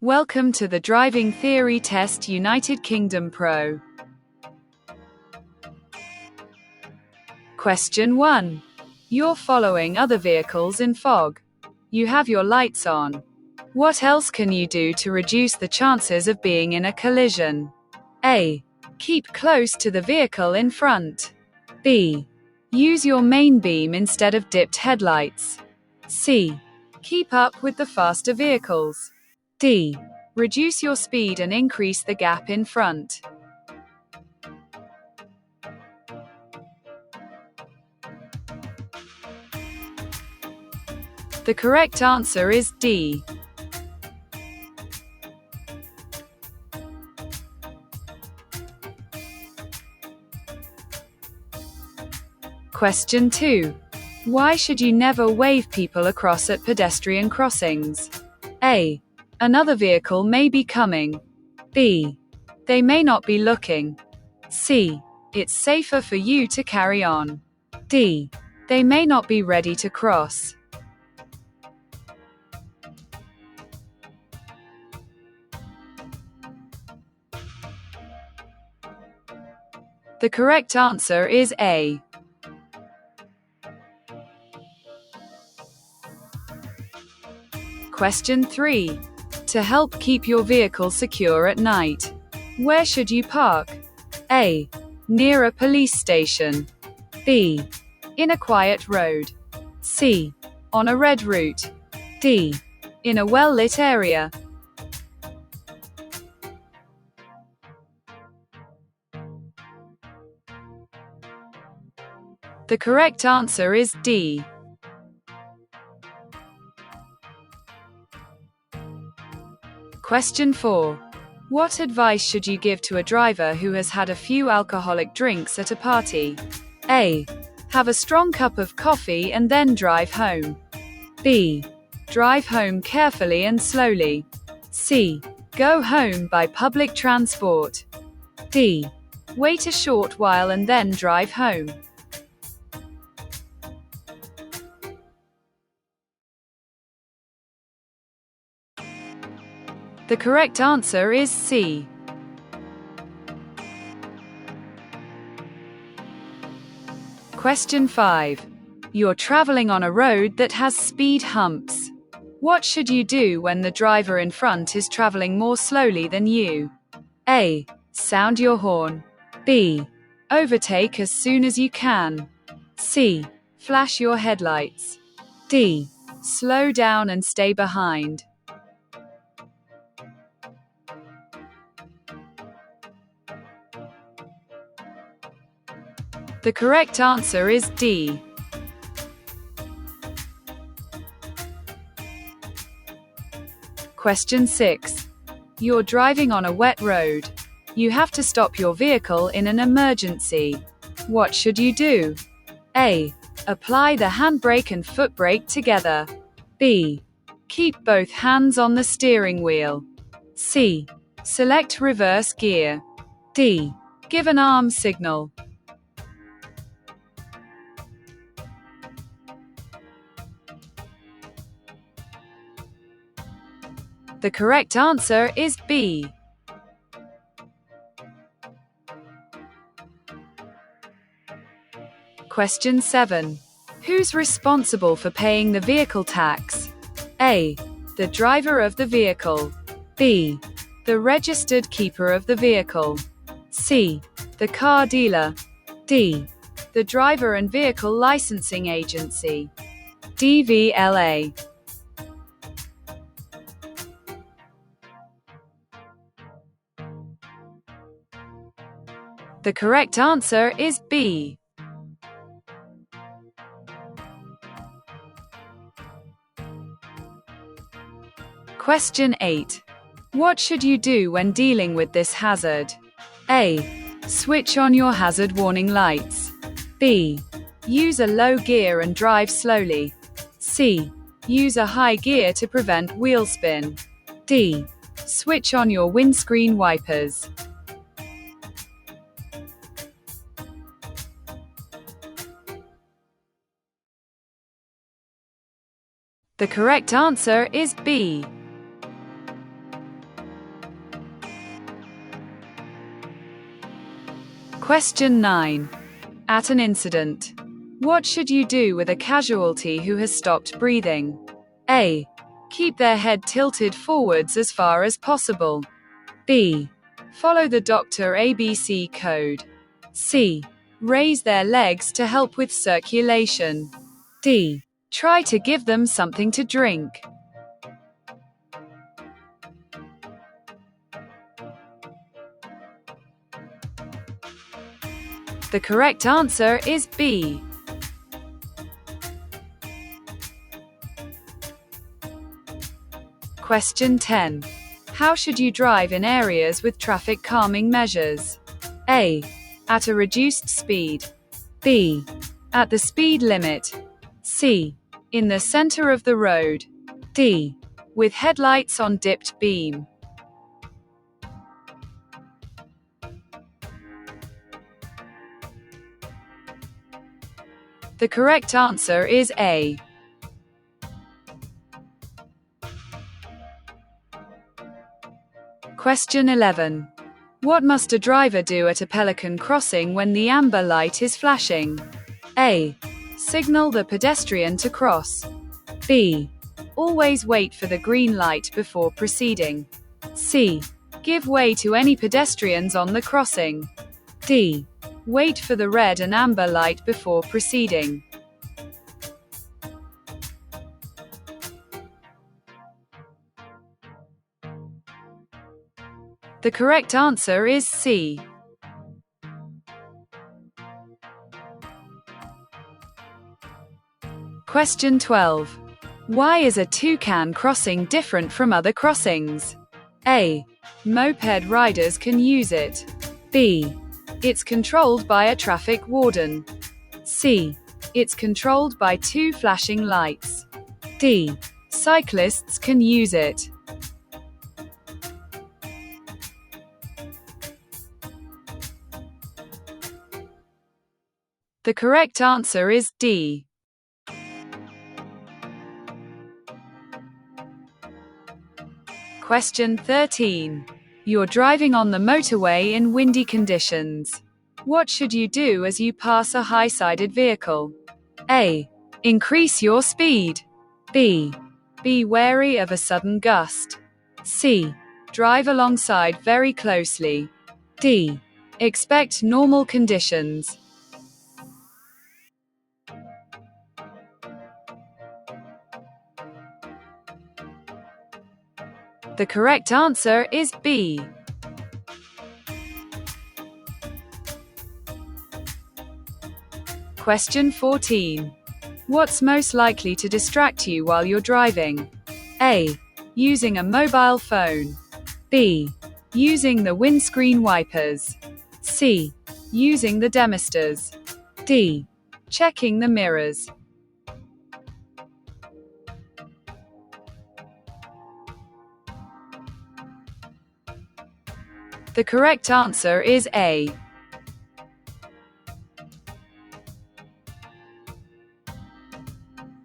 Welcome to the Driving Theory Test United Kingdom Pro. Question 1. You're following other vehicles in fog. You have your lights on. What else can you do to reduce the chances of being in a collision? A. Keep close to the vehicle in front. B. Use your main beam instead of dipped headlights. C. Keep up with the faster vehicles. D. Reduce your speed and increase the gap in front. The correct answer is D. Question 2. Why should you never wave people across at pedestrian crossings? A. Another vehicle may be coming. B. They may not be looking. C. It's safer for you to carry on. D. They may not be ready to cross. The correct answer is A. Question 3. To help keep your vehicle secure at night, where should you park? A. Near a police station. B. In a quiet road. C. On a red route. D. In a well-lit area. The correct answer is D. Question 4. What advice should you give to a driver who has had a few alcoholic drinks at a party? A. Have a strong cup of coffee and then drive home. B. Drive home carefully and slowly. C. Go home by public transport. D. Wait a short while and then drive home. The correct answer is C. Question 5. You're traveling on a road that has speed humps. What should you do when the driver in front is traveling more slowly than you? A. Sound your horn. B. Overtake as soon as you can. C. Flash your headlights. D. Slow down and stay behind. The correct answer is D. Question 6. You're driving on a wet road. You have to stop your vehicle in an emergency. What should you do? A. Apply the handbrake and foot brake together. B. Keep both hands on the steering wheel. C. Select reverse gear. D. Give an arm signal. The correct answer is B. Question 7. Who's responsible for paying the vehicle tax? A. The driver of the vehicle. B. The registered keeper of the vehicle. C. The car dealer. D. The driver and vehicle licensing agency. DVLA. The correct answer is B. Question 8. What should you do when dealing with this hazard? A. Switch on your hazard warning lights. B. Use a low gear and drive slowly. C. Use a high gear to prevent wheel spin. D. Switch on your windscreen wipers. The correct answer is B. Question 9. At an incident, what should you do with a casualty who has stopped breathing? A. Keep their head tilted forwards as far as possible. B. Follow the Dr. ABC code. C. Raise their legs to help with circulation. D. Try to give them something to drink. The correct answer is B. Question 10. How should you drive in areas with traffic calming measures? A. At a reduced speed. B. At the speed limit. C. In the center of the road. D. With headlights on dipped beam. The correct answer is A. Question 11. What must a driver do at a pelican crossing when the amber light is flashing? A. Signal the pedestrian to cross. B. Always wait for the green light before proceeding. C. Give way to any pedestrians on the crossing. D. Wait for the red and amber light before proceeding. The correct answer is C. Question 12. Why is a toucan crossing different from other crossings? A. Moped riders can use it. B. It's controlled by a traffic warden. C. It's controlled by two flashing lights. D. Cyclists can use it. The correct answer is D. Question 13. You're driving on the motorway in windy conditions. What should you do as you pass a high-sided vehicle? A. Increase your speed. B. Be wary of a sudden gust. C. Drive alongside very closely. D. Expect normal conditions. The correct answer is B. Question 14. What's most likely to distract you while you're driving? A. Using a mobile phone. B. Using the windscreen wipers. C. Using the demisters. D. Checking the mirrors. The correct answer is A.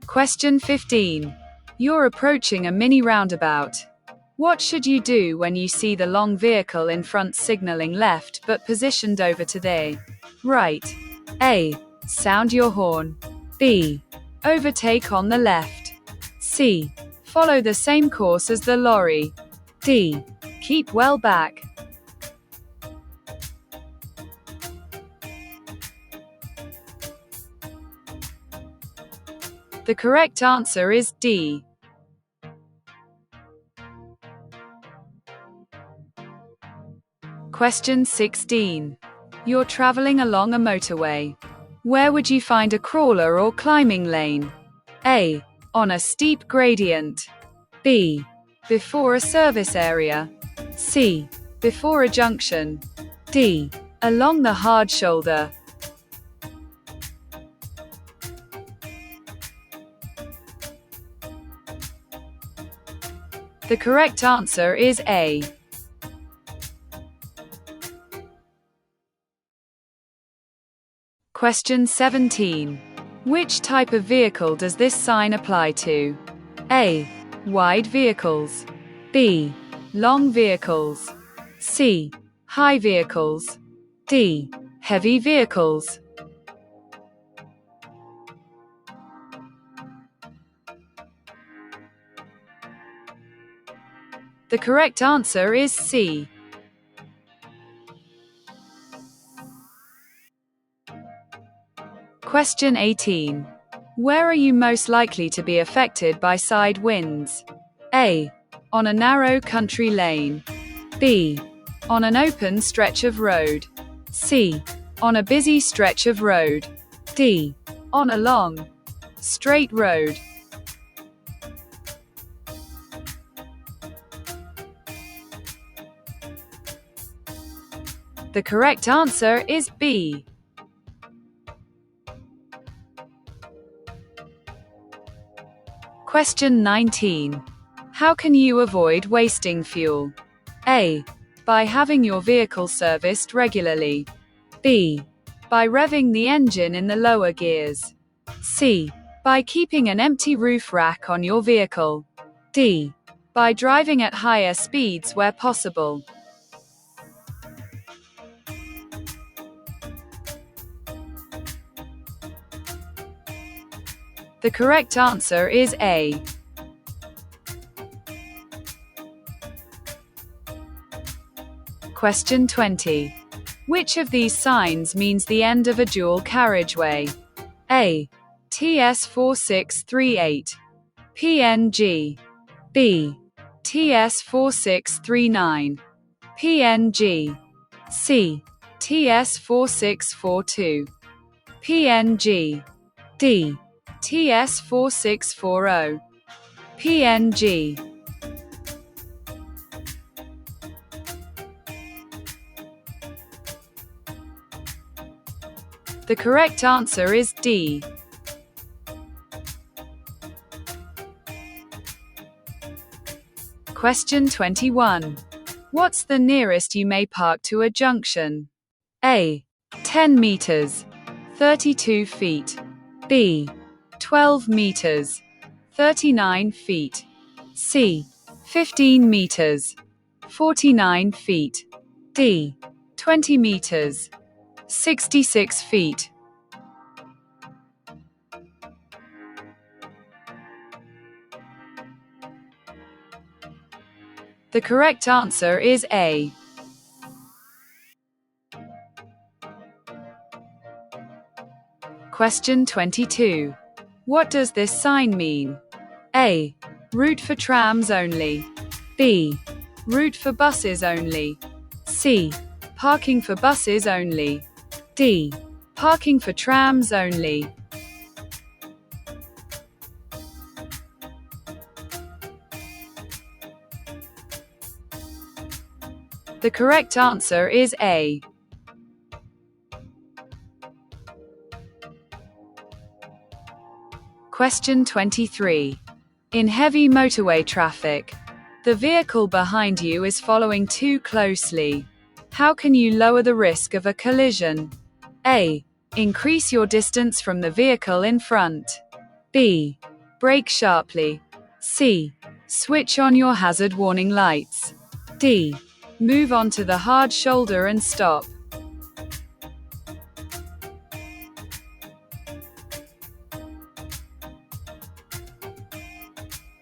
Question 15. You're approaching a mini roundabout. What should you do when you see the long vehicle in front signaling left but positioned over to the right? A. Sound your horn. B. Overtake on the left. C. Follow the same course as the lorry. D. Keep well back. The correct answer is D. Question 16. You're traveling along a motorway. Where would you find a crawler or climbing lane? A. On a steep gradient. B. Before a service area. C. Before a junction. D. Along the hard shoulder. The correct answer is A. Question 17. Which type of vehicle does this sign apply to? A. Wide vehicles. B. Long vehicles. C. High vehicles. D. Heavy vehicles. The correct answer is C. Question 18. Where are you most likely to be affected by side winds? A. On a narrow country lane. B. On an open stretch of road. C. On a busy stretch of road. D. On a long, straight road. The correct answer is B. Question 19. How can you avoid wasting fuel? A. By having your vehicle serviced regularly. B. By revving the engine in the lower gears. C. By keeping an empty roof rack on your vehicle. D. By driving at higher speeds where possible. The correct answer is A. Question 20. Which of these signs means the end of a dual carriageway? A. TS4638. PNG. B. TS4639. PNG. C. TS4642. PNG. D. TS4640. PNG. The correct answer is D. Question 21. What's the nearest you may park to a junction? A. 10 meters. 32 feet. B. 12 meters. 39 feet. C. 15 meters. 49 feet. D. 20 meters. 66 feet. The correct answer is A. Question 22. What does this sign mean? A. Route for trams only. B. Route for buses only. C. Parking for buses only. D. Parking for trams only. The correct answer is A. Question 23. In heavy motorway traffic, the vehicle behind you is following too closely. How can you lower the risk of a collision? A. Increase your distance from the vehicle in front. B. Brake sharply. C. Switch on your hazard warning lights. D. Move onto the hard shoulder and stop.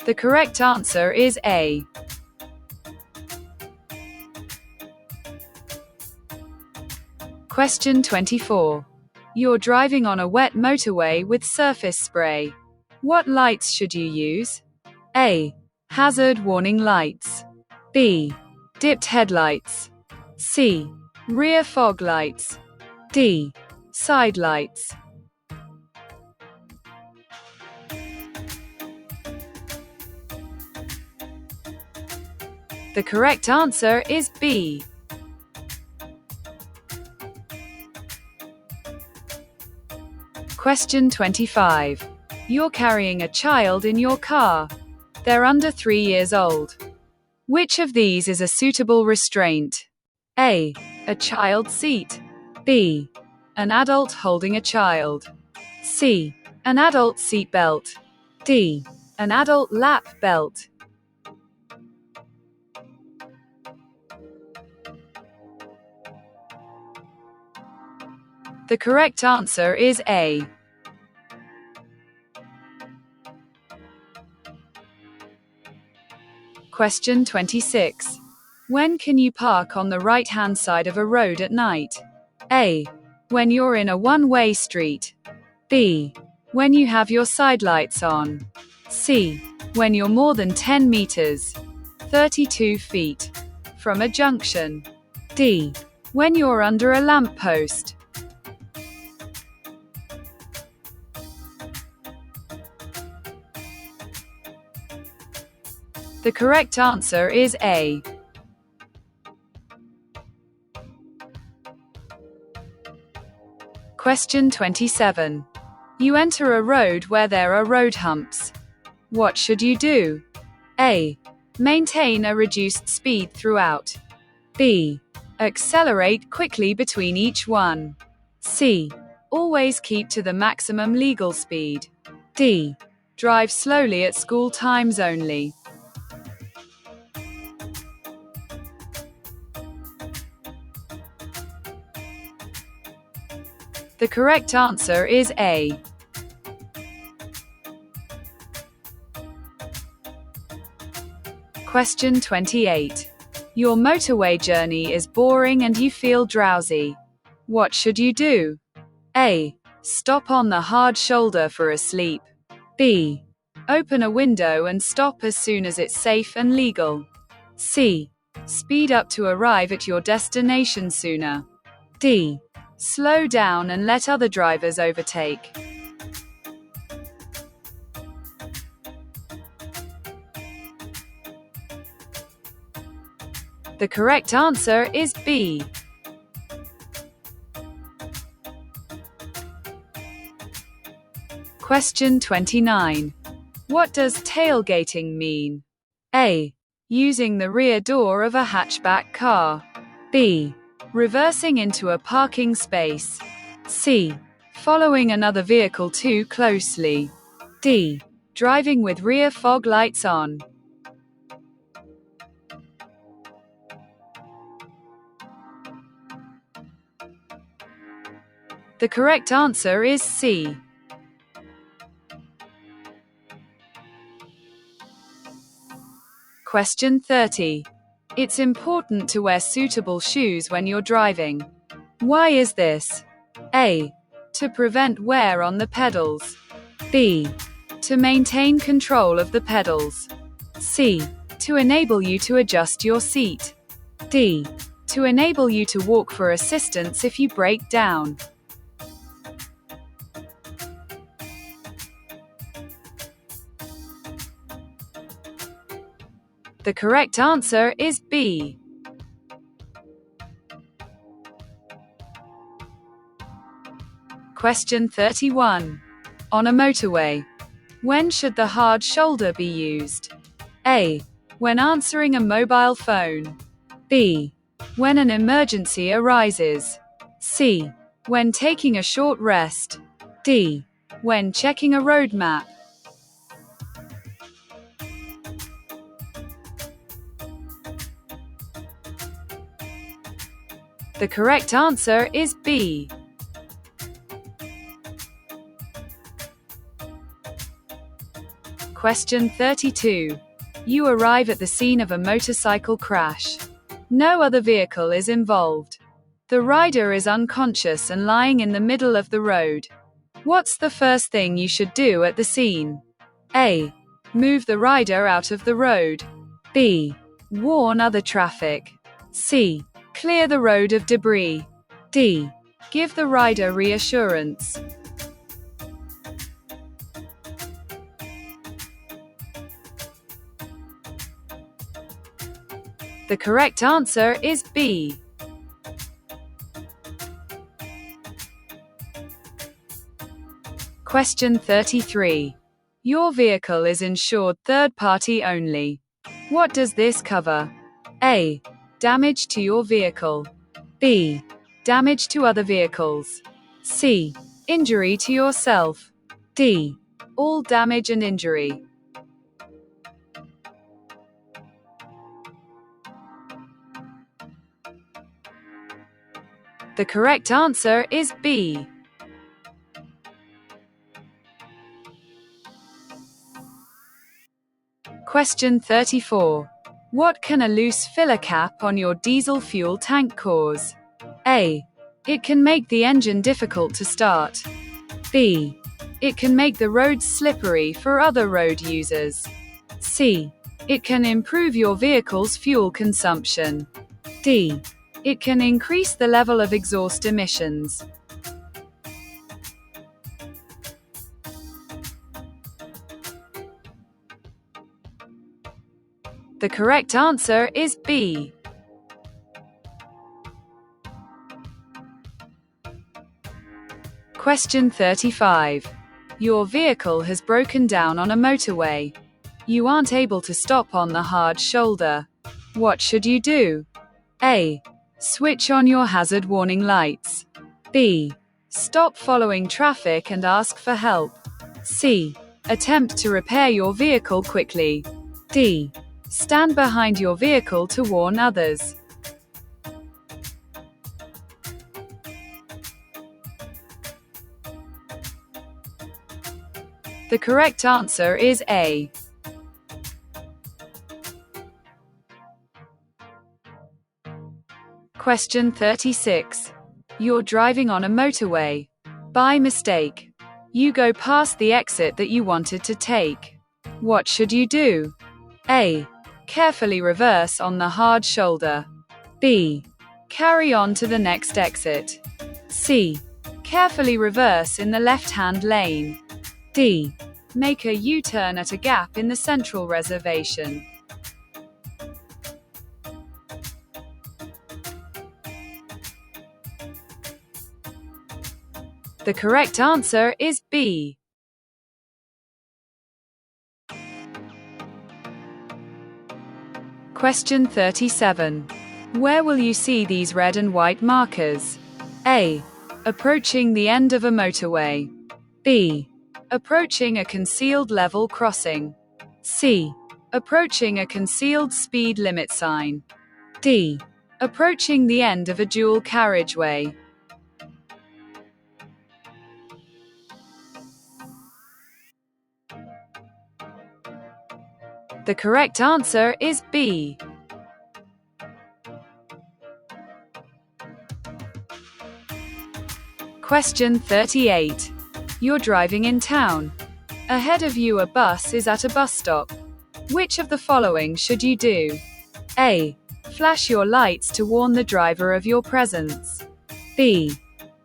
The correct answer is A. Question 24. You're driving on a wet motorway with surface spray. What lights should you use? A. Hazard warning lights. B. Dipped headlights. C. Rear fog lights. D. Side lights. The correct answer is B. Question 25. You're carrying a child in your car. They're under 3 years old. Which of these is a suitable restraint? A. A child seat. B. An adult holding a child. C. An adult seat belt. D. An adult lap belt. The correct answer is A. Question 26. When can you park on the right-hand side of a road at night? A. When you're in a one-way street. B. When you have your side lights on. C. When you're more than 10 meters, 32 feet, from a junction. D. When you're under a lamppost. The correct answer is A. Question 27. You enter a road where there are road humps. What should you do? A. Maintain a reduced speed throughout. B. Accelerate quickly between each one. C. Always keep to the maximum legal speed. D. Drive slowly at school times only. The correct answer is A. Question 28. Your motorway journey is boring and you feel drowsy. What should you do? A. Stop on the hard shoulder for a sleep. B. Open a window and stop as soon as it's safe and legal. C. Speed up to arrive at your destination sooner. D. Slow down and let other drivers overtake. The correct answer is B. Question 29. What does tailgating mean? A. Using the rear door of a hatchback car. B. Reversing into a parking space. C. Following another vehicle too closely. D. Driving with rear fog lights on. The correct answer is C. Question 30. It's important to wear suitable shoes when you're driving. Why is this? A. To prevent wear on the pedals. B. To maintain control of the pedals. C. To enable you to adjust your seat. D. To enable you to walk for assistance if you break down. The correct answer is B. Question 31. On a motorway, when should the hard shoulder be used? A. When answering a mobile phone. B. When an emergency arises. C. When taking a short rest. D. When checking a road map. The correct answer is B. Question 32. You arrive at the scene of a motorcycle crash. No other vehicle is involved. The rider is unconscious and lying in the middle of the road. What's the first thing you should do at the scene? A. Move the rider out of the road. B. Warn other traffic. C. Clear the road of debris. D. Give the rider reassurance. The correct answer is B. Question 33. Your vehicle is insured third party only. What does this cover? A. Damage to your vehicle. B. Damage to other vehicles. C. Injury to yourself. D. All damage and injury. The correct answer is B. Question 34. What can a loose filler cap on your diesel fuel tank cause? A. It can make the engine difficult to start. B. It can make the roads slippery for other road users. C. It can improve your vehicle's fuel consumption. D. It can increase the level of exhaust emissions. The correct answer is B. Question 35. Your vehicle has broken down on a motorway. You aren't able to stop on the hard shoulder. What should you do? A. Switch on your hazard warning lights. B. Stop following traffic and ask for help. C. Attempt to repair your vehicle quickly. D. Stand behind your vehicle to warn others. The correct answer is A. Question 36. You're driving on a motorway. By mistake, you go past the exit that you wanted to take. What should you do? A. Carefully reverse on the hard shoulder. B. Carry on to the next exit. C. Carefully reverse in the left-hand lane. D. Make a U-turn at a gap in the central reservation. The correct answer is B. Question 37. Where will you see these red and white markers? A. Approaching the end of a motorway. B. Approaching a concealed level crossing. C. Approaching a concealed speed limit sign. D. Approaching the end of a dual carriageway. The correct answer is B. Question 38. You're driving in town. Ahead of you a bus is at a bus stop. Which of the following should you do? A. Flash your lights to warn the driver of your presence. B.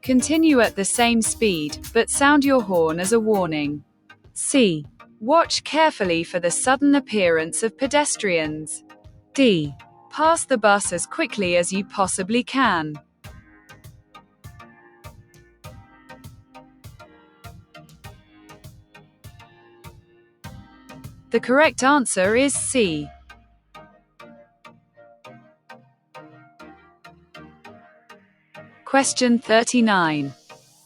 Continue at the same speed, but sound your horn as a warning. C. Watch carefully for the sudden appearance of pedestrians. D. Pass the bus as quickly as you possibly can. The correct answer is C. Question 39.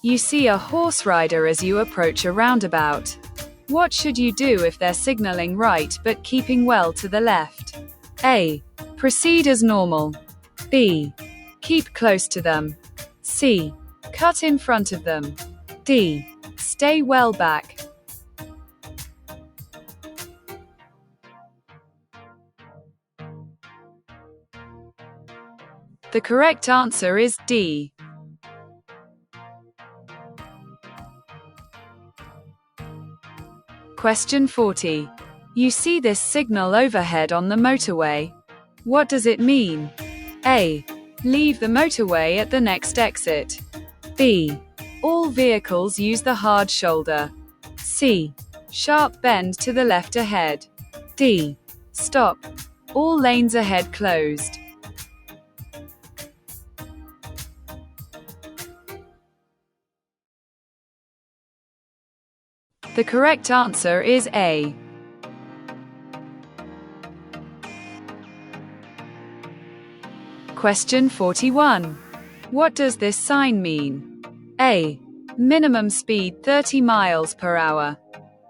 You see a horse rider as you approach a roundabout. What should you do if they're signaling right but keeping well to the left? A. Proceed as normal. B. Keep close to them. C. Cut in front of them. D. Stay well back. The correct answer is D. Question 40. You see this signal overhead on the motorway. What does it mean? A. Leave the motorway at the next exit. B. All vehicles use the hard shoulder. C. Sharp bend to the left ahead. D. Stop. All lanes ahead closed. The correct answer is A. Question 41. What does this sign mean? A. Minimum speed 30 miles per hour.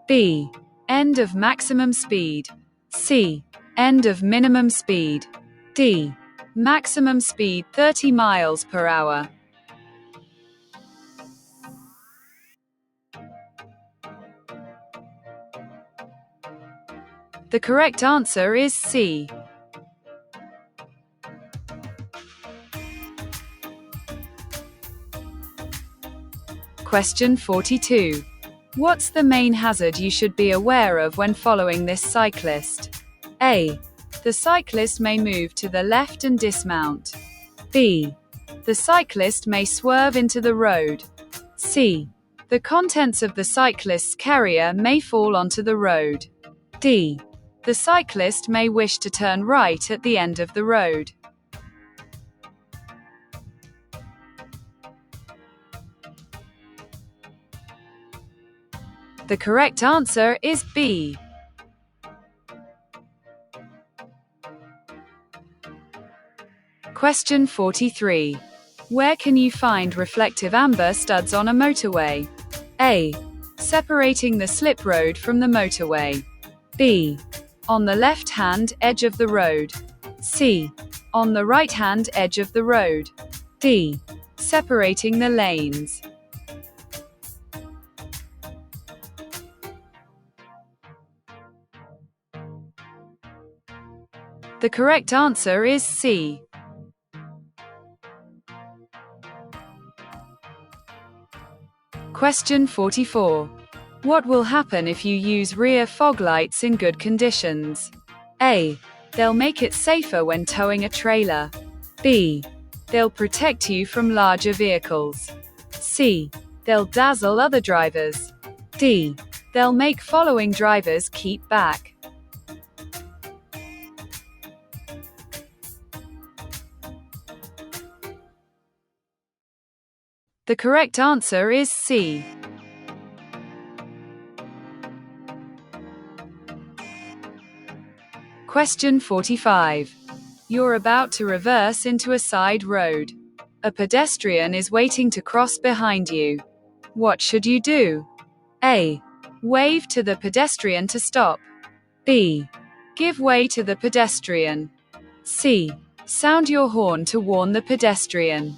B. End of maximum speed. C. End of minimum speed. D. Maximum speed 30 miles per hour. The correct answer is C. Question 42. What's the main hazard you should be aware of when following this cyclist? A. The cyclist may move to the left and dismount. B. The cyclist may swerve into the road. C. The contents of the cyclist's carrier may fall onto the road. D. The cyclist may wish to turn right at the end of the road. The correct answer is B. Question 43. Where can you find reflective amber studs on a motorway? A. Separating the slip road from the motorway. B. On the left-hand edge of the road. C. On the right-hand edge of the road. D. Separating the lanes. The correct answer is C. Question 44. What will happen if you use rear fog lights in good conditions? A. They'll make it safer when towing a trailer. B. They'll protect you from larger vehicles. C. They'll dazzle other drivers. D. They'll make following drivers keep back. The correct answer is C. Question 45. You're about to reverse into a side road. A pedestrian is waiting to cross behind you. What should you do? A. Wave to the pedestrian to stop. B. Give way to the pedestrian. C. Sound your horn to warn the pedestrian.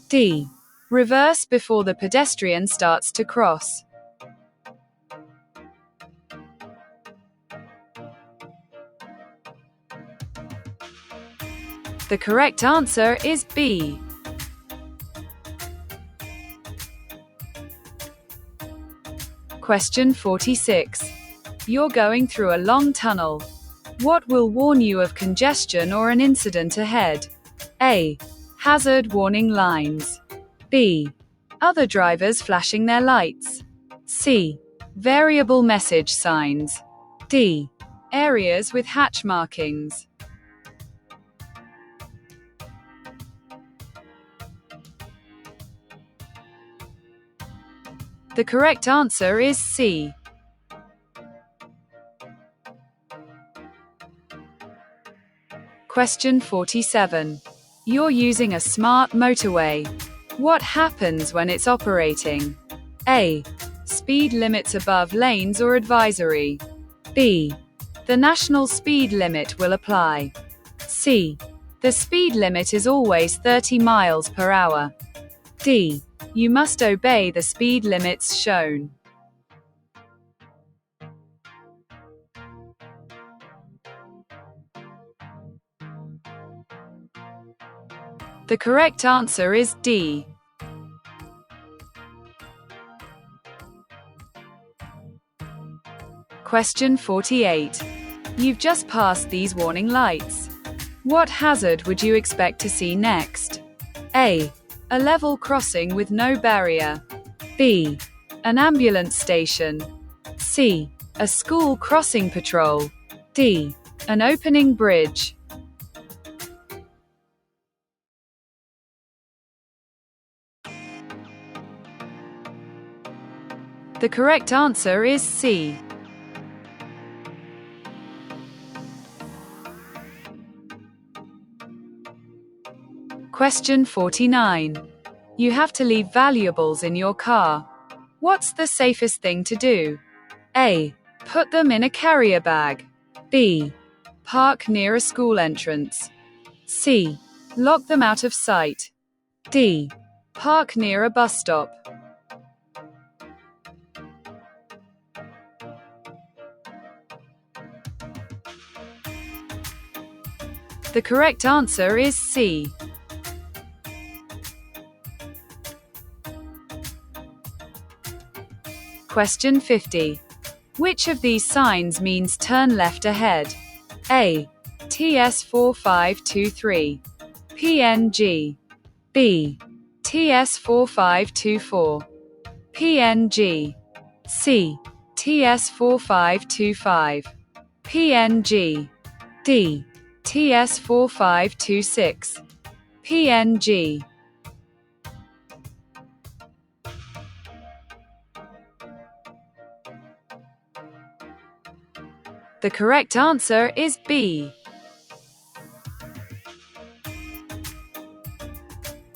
D. Reverse before the pedestrian starts to cross. The correct answer is B. Question 46. You're going through a long tunnel. What will warn you of congestion or an incident ahead? A. Hazard warning lines. B. Other drivers flashing their lights. C. Variable message signs. D. Areas with hatch markings. The correct answer is C. Question 47. You're using a smart motorway. What happens when it's operating? A. Speed limits above lanes or advisory. B. The national speed limit will apply. C. The speed limit is always 30 miles per hour. D. You must obey the speed limits shown. The correct answer is D. Question 48. You've just passed these warning lights. What hazard would you expect to see next? A. A level crossing with no barrier. B. An ambulance station. C. A school crossing patrol. D. An opening bridge. The correct answer is C. Question 49. You have to leave valuables in your car. What's the safest thing to do? A. Put them in a carrier bag. B. Park near a school entrance. C. Lock them out of sight. D. Park near a bus stop. The correct answer is C. Question 50. Which of these signs means turn left ahead? A. TS4523. PNG. B. TS4524. PNG. C. TS4525. PNG. D. TS4526. PNG. The correct answer is B.